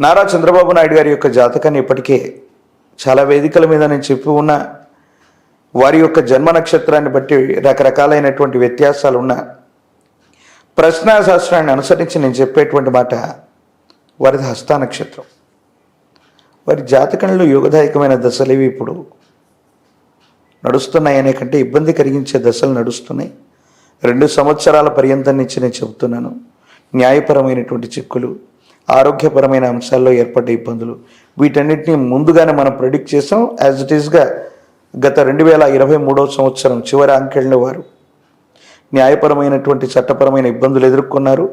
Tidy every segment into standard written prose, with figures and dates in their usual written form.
నారా చంద్రబాబు నాయుడు గారి యొక్క జాతకాన్ని ఇప్పటికే చాలా వేదికల మీద నేను చెప్పి ఉన్న వారి యొక్క జన్మ నక్షత్రాన్ని బట్టి రకరకాలైనటువంటి వ్యత్యాసాలు ఉన్న ప్రశ్నాశాస్త్రాన్ని అనుసరించి నేను చెప్పేటువంటి మాట వారిది హస్త నక్షత్రం. వారి జాతకంలో యోగదాయకమైన దశలు ఇవి ఇప్పుడు నడుస్తున్నాయి అనే కంటే ఇబ్బంది కలిగించే దశలు నడుస్తున్నాయి. 2 సంవత్సరాల పర్యంతం నుంచి నేను చెబుతున్నాను. న్యాయపరమైనటువంటి చిక్కులు, ఆరోగ్యపరమైన అంశాల్లో ఏర్పడ్డ ఇబ్బందులు, వీటన్నిటిని ముందుగానే మనం ప్రెడిక్ట్ చేసాం. యాజ్ ఇట్ ఈస్గా గత 2023వ సంవత్సరం చివరి అంకెళ్ళలో వారు న్యాయపరమైనటువంటి చట్టపరమైన ఇబ్బందులు ఎదుర్కొన్నారు.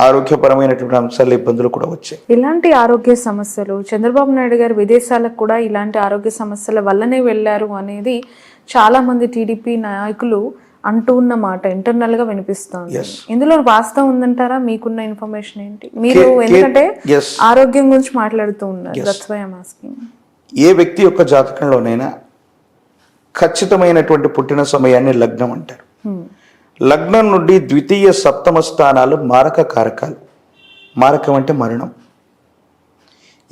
ఆరోగ్యపరమైనటువంటి అంశాల్లో ఇబ్బందులు కూడా వచ్చాయి. ఇలాంటి ఆరోగ్య సమస్యలు చంద్రబాబు నాయుడు గారు విదేశాలకు కూడా ఇలాంటి ఆరోగ్య సమస్యల వల్లనే వెళ్ళారు అనేది చాలా మంది టీడీపీ నాయకులు అంటూ ఉన్న మాట ఇంటర్నల్ గా వినిపిస్తోంది. ఇందులో వాస్తవం ఉందంటారా? మీకున్న ఇన్ఫర్మేషన్ ఏంటి? మీరు ఎందుకంటే ఆరోగ్యం గురించి మాట్లాడుతూ ఉన్నారు. That's why I am asking. ఏ వ్యక్తి యొక్క జాతకంలోనైనా ఖచ్చితమైనటువంటి పుట్టిన సమయాన్ని లగ్నం అంటారు. లగ్నం నుండి ద్వితీయ సప్తమ స్థానాలు మారక కారకాలు. మారకం అంటే మరణం.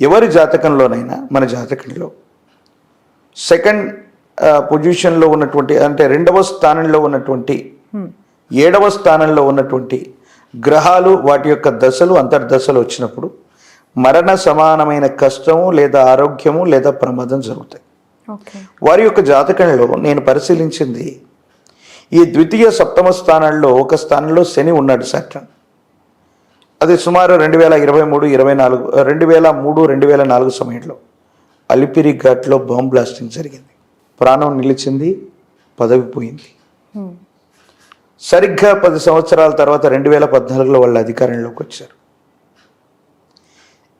ఎవరి జాతకంలోనైనా మన జాతకంలో సెకండ్ పొజిషన్లో ఉన్నటువంటి అంటే 2వ స్థానంలో ఉన్నటువంటి 7వ స్థానంలో ఉన్నటువంటి గ్రహాలు వాటి యొక్క దశలు అంతర్దశలు వచ్చినప్పుడు మరణ సమానమైన కష్టము లేదా ఆరోగ్యము లేదా ప్రమాదం జరుగుతాయి. వారి యొక్క జాతకంలో నేను పరిశీలించింది ఈ ద్వితీయ సప్తమ స్థానాల్లో ఒక స్థానంలో శని ఉన్నాడు సాటర్న్. అది సుమారు 2003-2004 సమయంలో అలిపిరి ఘాట్లో బాంబ్ బ్లాస్టింగ్ జరిగింది. ప్రాణం నిలిచింది, పదవి పోయింది. సరిగ్గా 10 సంవత్సరాల తర్వాత 2014లో వాళ్ళు అధికారంలోకి వచ్చారు.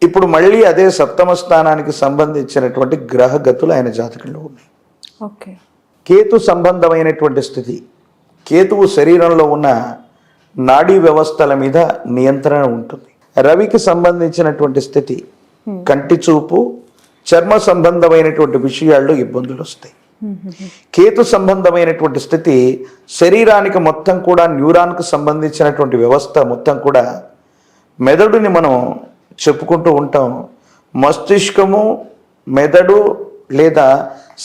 ఇప్పుడు మళ్ళీ అదే సప్తమ స్థానానికి సంబంధించినటువంటి గ్రహగతులు ఆయన జాతకంలో ఉన్నాయి. కేతు సంబంధమైనటువంటి స్థితి. కేతువు శరీరంలో ఉన్న నాడీ వ్యవస్థల మీద నియంత్రణ ఉంటుంది. రవికి సంబంధించినటువంటి స్థితి కంటి చూపు, చర్మ సంబంధమైనటువంటి విషయాల్లో ఇబ్బందులు వస్తాయి. కేతు సంబంధమైనటువంటి స్థితి శరీరానికి మొత్తం కూడా న్యూరాన్కు సంబంధించినటువంటి వ్యవస్థ మొత్తం కూడా మెదడుని మనం చెప్పుకుంటూ ఉంటాం. మస్తిష్కము, మెదడు లేదా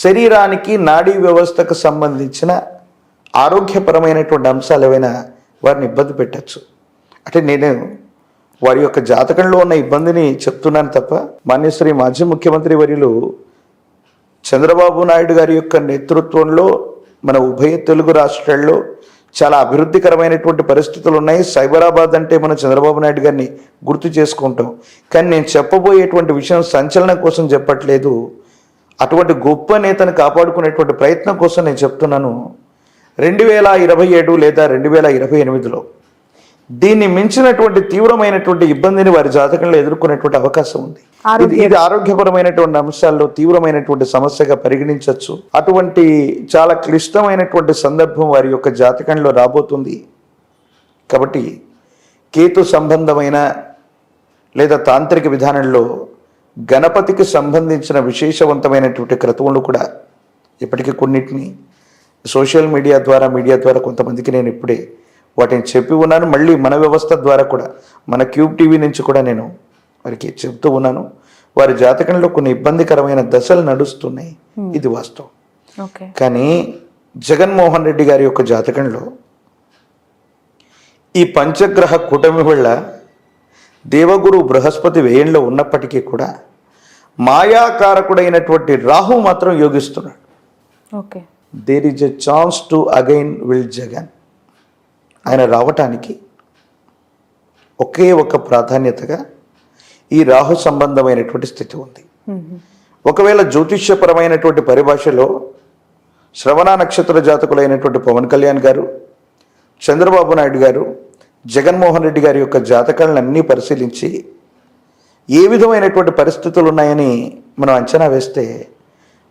శరీరానికి నాడీ వ్యవస్థకు సంబంధించిన ఆరోగ్యపరమైనటువంటి అంశాలు ఏవైనా వారిని ఇబ్బంది పెట్టచ్చు. అంటే నేను వారి యొక్క జాతకంలో ఉన్న ఇబ్బందిని చెప్తున్నాను తప్ప మాన్యశ్రీ మాజీ ముఖ్యమంత్రి వర్యులు చంద్రబాబు నాయుడు గారి యొక్క నేతృత్వంలో మన ఉభయ తెలుగు రాష్ట్రాల్లో చాలా అభివృద్ధికరమైనటువంటి పరిస్థితులు ఉన్నాయి. సైబరాబాద్ అంటే మనం చంద్రబాబు నాయుడు గారిని గుర్తు చేసుకుంటాం. కానీ నేను చెప్పబోయేటువంటి విషయం సంచలనం కోసం చెప్పట్లేదు. అటువంటి గొప్ప నేతను కాపాడుకునేటువంటి ప్రయత్నం కోసం నేను చెప్తున్నాను. 2027 లేదా 2028లో దీన్ని మించినటువంటి తీవ్రమైనటువంటి ఇబ్బందిని వారి జాతకంలో ఎదుర్కొనేటువంటి అవకాశం ఉంది. ఇది ఆరోగ్యపరమైనటువంటి అంశాల్లో తీవ్రమైనటువంటి సమస్యగా పరిగణించవచ్చు. అటువంటి చాలా క్లిష్టమైనటువంటి సందర్భం వారి యొక్క జాతకంలో రాబోతుంది. కాబట్టి కేతు సంబంధమైన లేదా తాంత్రిక విధానంలో గణపతికి సంబంధించిన విశేషవంతమైనటువంటి క్రతువులు కూడా ఇప్పటికీ కొన్నిటిని సోషల్ మీడియా ద్వారా కొంతమందికి నేను ఇప్పుడే వాటిని చెప్పి ఉన్నాను. మళ్ళీ మన వ్యవస్థ ద్వారా కూడా మన క్యూబ్ టీవీ నుంచి కూడా నేను వారికి చెప్తూ ఉన్నాను. వారి జాతకంలో కొన్ని ఇబ్బందికరమైన దశలు నడుస్తున్నాయి. ఇది వాస్తవం. కానీ జగన్మోహన్ రెడ్డి గారి యొక్క జాతకంలో ఈ పంచగ్రహ కూటమి వల్ల దేవగురు బృహస్పతి వ్యయంలో ఉన్నప్పటికీ కూడా మాయాకారకుడైనటువంటి రాహు మాత్రం యోగిస్తున్నాడు. There is a chance to again will Jagan. ఆయన రావటానికి ఒకే ఒక ప్రాధాన్యతగా ఈ రాహు సంబంధమైనటువంటి స్థితి ఉంది. ఒకవేళ జ్యోతిష్యపరమైనటువంటి పరిభాషలో శ్రవణ నక్షత్ర జాతకులైనటువంటి పవన్ కళ్యాణ్ గారు, చంద్రబాబు నాయుడు గారు, జగన్మోహన్ రెడ్డి గారి యొక్క జాతకాలను అన్నీ పరిశీలించి ఏ విధమైనటువంటి పరిస్థితులు ఉన్నాయని మనం అంచనా వేస్తే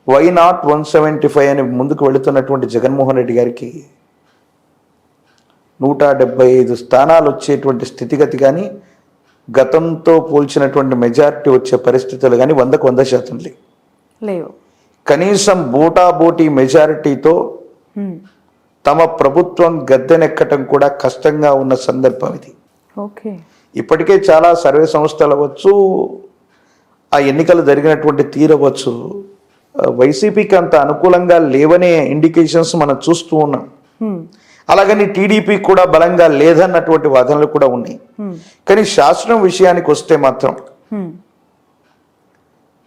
వై నాట్ 175 అని ముందుకు వెళుతున్నటువంటి జగన్మోహన్ రెడ్డి గారికి 175 స్థానాలు వచ్చేటువంటి స్థితిగతి కానీ గతంతో పోల్చినటువంటి మెజారిటీ వచ్చే పరిస్థితులు కానీ 100% లేవు. కనీసం బోటాబోటీ మెజారిటీతో తమ ప్రభుత్వం గద్దెనెక్కటం కూడా కష్టంగా ఉన్న సందర్భం ఇది. ఇప్పటికే చాలా సర్వే సంస్థలు అవ్వచ్చు, ఆ ఎన్నికలు జరిగినటువంటి తీరవచ్చు వైసీపీకి అంత అనుకూలంగా లేవనే ఇండికేషన్స్ మనం చూస్తూ ఉన్నాం. అలాగని టీడీపీ కూడా బలంగా లేదన్నటువంటి వాదనలు కూడా ఉన్నాయి. కానీ శాసనం విషయానికి వస్తే మాత్రం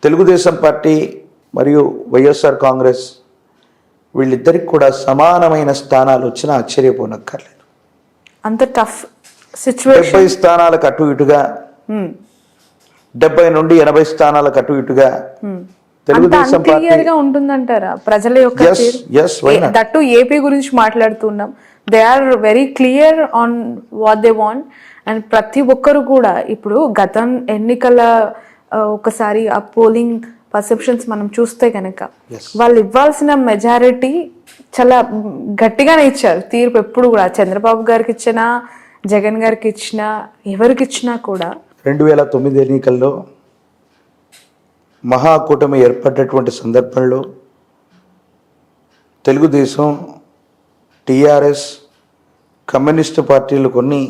తెలుగుదేశం పార్టీ మరియు వైఎస్ఆర్ కాంగ్రెస్ వీళ్ళిద్దరికి కూడా సమానమైన స్థానాలు వచ్చినా ఆశ్చర్యపోనక్కర్లేదు. అంత టఫ్ సిచ్యువేషన్. 70 స్థానాలకు అటు ఇటుగా, 70 నుండి 80 స్థానాలకు అటు ఇటుగా తెలుగుదేశం పార్టీ ఉంటుందంటారా ప్రజల యొక్క దట్టు ఏపీ గురించి మాట్లాడుతున్నాం. They are very clear on what they want. And ప్రతి ఒక్కరు కూడా ఇప్పుడు గతం ఎన్నికల ఒకసారి ఆ పోలింగ్ పర్సెప్షన్స్ మనం చూస్తే కనుక వాళ్ళు ఇవ్వాల్సిన మెజారిటీ చాలా గట్టిగానే ఇచ్చారు తీర్పు. ఎప్పుడు కూడా చంద్రబాబు గారికి ఇచ్చినా, జగన్ గారికి ఇచ్చినా, ఎవరికి ఇచ్చినా కూడా 2009 ఎన్నికల్లో మహాకూటమి ఏర్పడ్డటువంటి సందర్భంలో తెలుగుదేశం, టీఆర్ఎస్, కమ్యూనిస్టు పార్టీలు కొన్ని,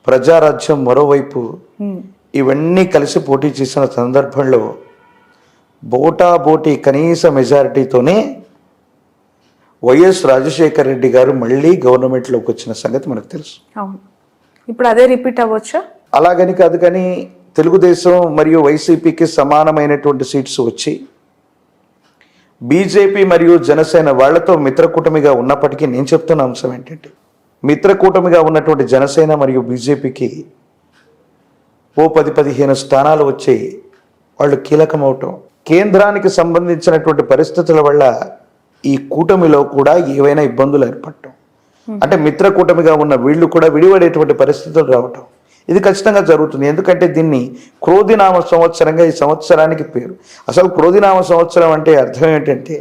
ప్రజారాజ్యం మరోవైపు ఇవన్నీ కలిసి పోటీ చేసిన సందర్భంలో బోటాబోటీ కనీస మెజారిటీతోనే వైఎస్ రాజశేఖర రెడ్డి గారు మళ్ళీ గవర్నమెంట్లోకి వచ్చిన సంగతి మనకు తెలుసు. ఇప్పుడు అదే రిపీట్ అవ్వచ్చా? అలాగని కాదు, కానీ తెలుగుదేశం మరియు వైసీపీకి సమానమైనటువంటి సీట్స్ వచ్చి బీజేపీ మరియు జనసేన వాళ్లతో మిత్రకూటమిగా ఉన్నప్పటికీ నేను చెప్తున్న అంశం ఏంటంటే మిత్రకూటమిగా ఉన్నటువంటి జనసేన మరియు బీజేపీకి 10-15 స్థానాలు వచ్చి వాళ్ళు కీలకమవటం, కేంద్రానికి సంబంధించినటువంటి పరిస్థితుల వల్ల ఈ కూటమిలో కూడా ఏవైనా ఇబ్బందులు ఏర్పడటం, అంటే మిత్రకూటమిగా ఉన్న వీళ్ళు కూడా విడిపడేటువంటి పరిస్థితులు రావటం, ఇది ఖచ్చితంగా జరుగుతుంది. ఎందుకంటే దీన్ని క్రోధినామ సంవత్సరంగా ఈ సంవత్సరానికి పేరు. అసలు క్రోధినామ సంవత్సరం అంటే అర్థం ఏంటంటే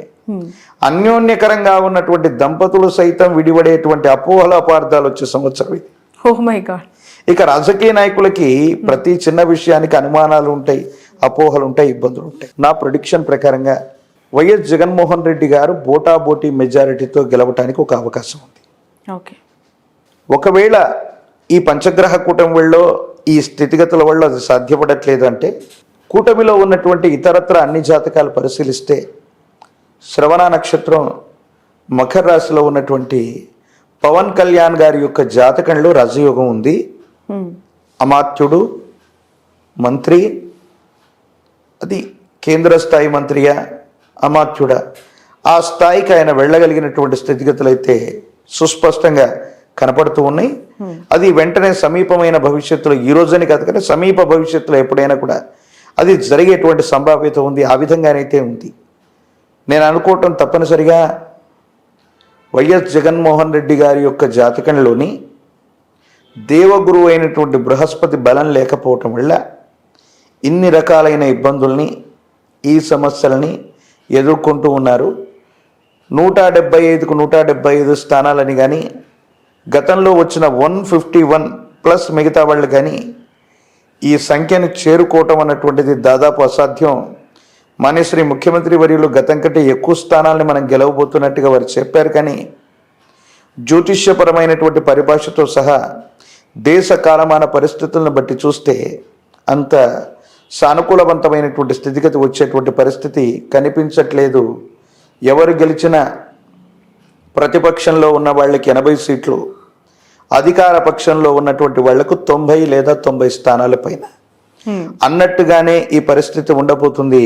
అన్యోన్యకరంగా ఉన్నటువంటి దంపతులు సైతం విడిపడేటువంటి అపోహల అపార్థాలు వచ్చే సంవత్సరం ఇది. Oh my god. ఇక రాజకీయ నాయకులకి ప్రతి చిన్న విషయానికి అనుమానాలు ఉంటాయి, అపోహలు ఉంటాయి, ఇబ్బందులు ఉంటాయి. నా ప్రిడిక్షన్ ప్రకారంగా వైఎస్ జగన్మోహన్ రెడ్డి గారు బోటాబోటీ మెజారిటీతో గెలవటానికి ఒక అవకాశం ఉంది. ఒకవేళ ఈ పంచగ్రహ కూటమిలో ఈ స్థితిగతుల వల్ల అది సాధ్యపడట్లేదు అంటే కూటమిలో ఉన్నటువంటి ఇతరత్ర అన్ని జాతకాలు పరిశీలిస్తే శ్రవణ నక్షత్రం మకర రాశిలో ఉన్నటువంటి పవన్ కళ్యాణ్ గారి యొక్క జాతకంలో రాజయోగం ఉంది. అమాత్యుడు మంత్రి, అది కేంద్ర స్థాయి మంత్రియా అమాత్యుడా, ఆ స్థాయికి ఆయన వెళ్ళగలిగినటువంటి స్థితిగతులు అయితే సుస్పష్టంగా కనపడుతూ ఉన్నాయి. అది వెంటనే సమీపమైన భవిష్యత్తులో, ఈ రోజుని కాదు కానీ సమీప భవిష్యత్తులో ఎప్పుడైనా కూడా అది జరిగేటువంటి సంభావ్యత ఉంది. ఆ విధంగానైతే ఉంది. నేను అనుకోవటం తప్పనిసరిగా వైఎస్ జగన్మోహన్ రెడ్డి గారి యొక్క జాతకంలోని దేవగురువు అయినటువంటి బృహస్పతి బలం లేకపోవటం వల్ల ఇన్ని రకాలైన ఇబ్బందుల్ని, ఈ సమస్యలని ఎదుర్కొంటూ ఉన్నారు. 175కు 175 స్థానాలని కానీ, గతంలో వచ్చిన 151 ప్లస్ మిగతా వాళ్ళు కానీ ఈ సంఖ్యను చేరుకోవటం అన్నటువంటిది దాదాపు అసాధ్యం. మాన్యశ్రీ ముఖ్యమంత్రి వర్యులు గతం కంటే ఎక్కువ స్థానాలని మనం గెలవబోతున్నట్టుగా వారు చెప్పారు. కానీ జ్యోతిష్యపరమైనటువంటి పరిభాషతో సహా దేశ కాలమాన పరిస్థితులను బట్టి చూస్తే అంత సానుకూలవంతమైనటువంటి స్థితిగతి వచ్చేటువంటి పరిస్థితి కనిపించట్లేదు. ఎవరు గెలిచినా ప్రతిపక్షంలో ఉన్న వాళ్ళకి 80 సీట్లు, అధికార పక్షంలో ఉన్నటువంటి వాళ్లకు 90 లేదా 90 స్థానాల పైన అన్నట్టుగానే ఈ పరిస్థితి ఉండబోతుంది.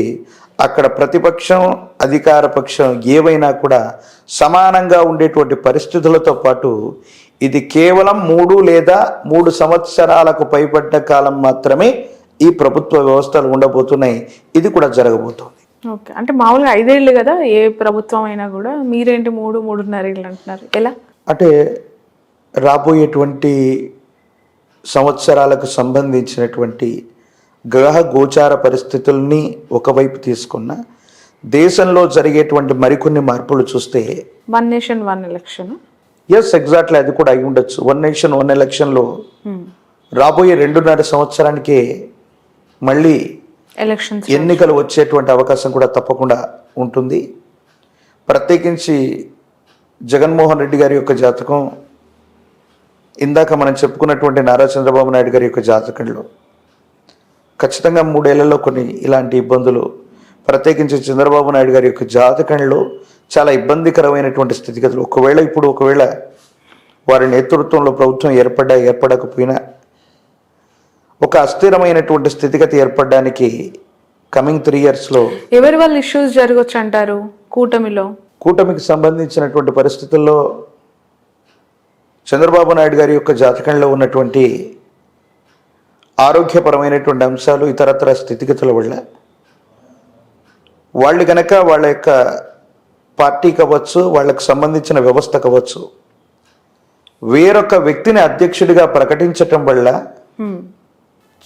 అక్కడ ప్రతిపక్షం, అధికార పక్షం ఏవైనా కూడా సమానంగా ఉండేటువంటి పరిస్థితులతో పాటు ఇది కేవలం 3 లేదా 3 సంవత్సరాలకు పైబడ్డ కాలం మాత్రమే ఈ ప్రభుత్వ వ్యవస్థలు ఉండబోతున్నాయి. ఇది కూడా జరగబోతోంది. ఓకే, అంటే మామూలుగా 5 ఏళ్ళు కదా ఏ ప్రభుత్వం అయినా కూడా, మీరేంటి 3-3.5 ఏళ్ళు అంటున్నారు, ఎలా? అంటే రాబోయేటువంటి సంవత్సరాలకు సంబంధించినటువంటి గ్రహ గోచార పరిస్థితుల్ని ఒకవైపు తీసుకున్న దేశంలో జరిగేటువంటి మరికొన్ని మార్పులు చూస్తే 1 నేషన్ 1 ఎలక్షన్, ఎస్ ఎగ్జాక్ట్లీ అది కూడా అయి ఉండొచ్చు. 1 నేషన్ 1 ఎలక్షన్లో రాబోయే 2.5 సంవత్సరానికే మళ్ళీ ఎన్నికలు వచ్చేటువంటి అవకాశం కూడా తప్పకుండా ఉంటుంది. ప్రత్యేకించి జగన్మోహన్ రెడ్డి గారి యొక్క జాతకం, ఇందాక మనం చెప్పుకున్నటువంటి నారా చంద్రబాబు నాయుడు గారి యొక్క జాతకంలో ఖచ్చితంగా 3 ఏళ్లలో కొన్ని ఇలాంటి ఇబ్బందులు, ప్రత్యేకించి చంద్రబాబు నాయుడు గారి యొక్క జాతకంలో చాలా ఇబ్బందికరమైనటువంటి స్థితిగతులు, ఒకవేళ వారి నేతృత్వంలో ప్రభుత్వం ఏర్పడకపోయినా ఒక అస్థిరమైనటువంటి స్థితిగతి ఏర్పడడానికి కమింగ్ 3 yearsలో ఎవరి వల్ల ఇష్యూస్ జరగవచ్చు అంటారు కూటమికి సంబంధించినటువంటి పరిస్థితుల్లో చంద్రబాబు నాయుడు గారి యొక్క జాతకంలో ఉన్నటువంటి ఆరోగ్యపరమైనటువంటి అంశాలు, ఇతరత్ర స్థితిగతుల వల్ల వాళ్ళు గనక వాళ్ళ యొక్క పార్టీ కావచ్చు, వాళ్ళకు సంబంధించిన వ్యవస్థ కావచ్చు, వేరొక వ్యక్తిని అధ్యక్షుడిగా ప్రకటించటం వల్ల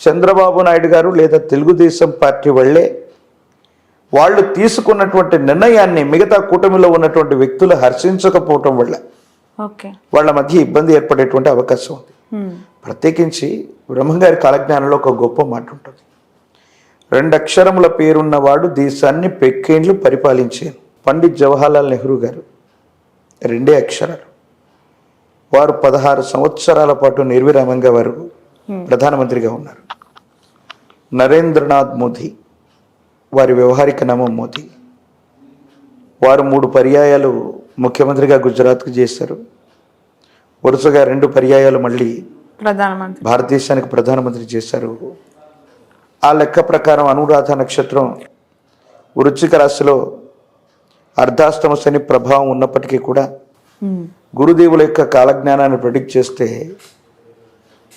చంద్రబాబు నాయుడు గారు లేదా తెలుగుదేశం పార్టీ వల్లే వాళ్ళు తీసుకున్నటువంటి నిర్ణయాన్ని మిగతా కూటమిలో ఉన్నటువంటి వ్యక్తులు హర్షించకపోవటం వల్ల వాళ్ళ మధ్య ఇబ్బంది ఏర్పడేటువంటి అవకాశం ఉంది. ప్రత్యేకించి బ్రహ్మంగారి కాలజ్ఞానంలో ఒక గొప్ప మాట ఉంటుంది. 2 అక్షరముల పేరున్నవాడు దేశాన్ని పెక్కేండ్లు పరిపాలించాను. పండిత్ జవహర్లాల్ నెహ్రూ గారు 2 అక్షరాలు. వారు 16 సంవత్సరాల పాటు నిర్విరామంగా వారు ప్రధానమంత్రిగా ఉన్నారు. నరేంద్రనాథ్ మోదీ, వారి వ్యవహారిక నామం మోదీ, వారు 3 పర్యాయాలు ముఖ్యమంత్రిగా గుజరాత్కు చేశారు. వరుసగా 2 పర్యాయాలు మళ్ళీ భారతదేశానికి ప్రధానమంత్రి చేశారు. ఆ లెక్క ప్రకారం అనురాధ నక్షత్రం వృశ్చిక రాశిలో అర్ధాష్టమ శని ప్రభావం ఉన్నప్పటికీ కూడా గురుదేవుల యొక్క కాలజ్ఞానాన్ని ప్రెడిక్ట్ చేస్తే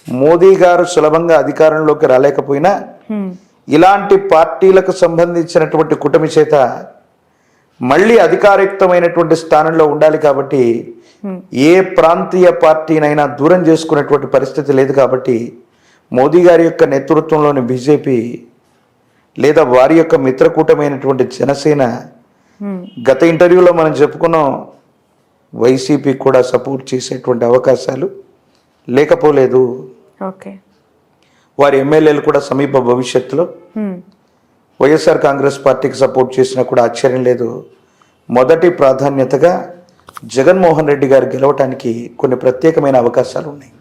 మోదీ గారు సులభంగా అధికారంలోకి రాలేకపోయినా ఇలాంటి పార్టీలకు సంబంధించినటువంటి కూటమి చేత మళ్ళీ అధికారయుక్తమైనటువంటి స్థానంలో ఉండాలి. కాబట్టి ఏ ప్రాంతీయ పార్టీనైనా దూరం చేసుకునేటువంటి పరిస్థితి లేదు. కాబట్టి మోదీ గారి యొక్క నేతృత్వంలోని బీజేపీ లేదా వారి యొక్క మిత్రకూటమైనటువంటి జనసేన, గత ఇంటర్వ్యూలో మనం చెప్పుకున్నాం, వైసీపీ కూడా సపోర్ట్ చేసేటువంటి అవకాశాలు లేకపోలేదు. వారి ఎమ్మెల్యేలు కూడా సమీప భవిష్యత్తులో వైఎస్ఆర్ కాంగ్రెస్ పార్టీకి సపోర్ట్ చేసినా కూడా ఆశ్చర్యం లేదు. మొదటి ప్రాధాన్యతగా జగన్మోహన్ రెడ్డి గారు గెలవటానికి కొన్ని ప్రత్యేకమైన అవకాశాలు ఉన్నాయి.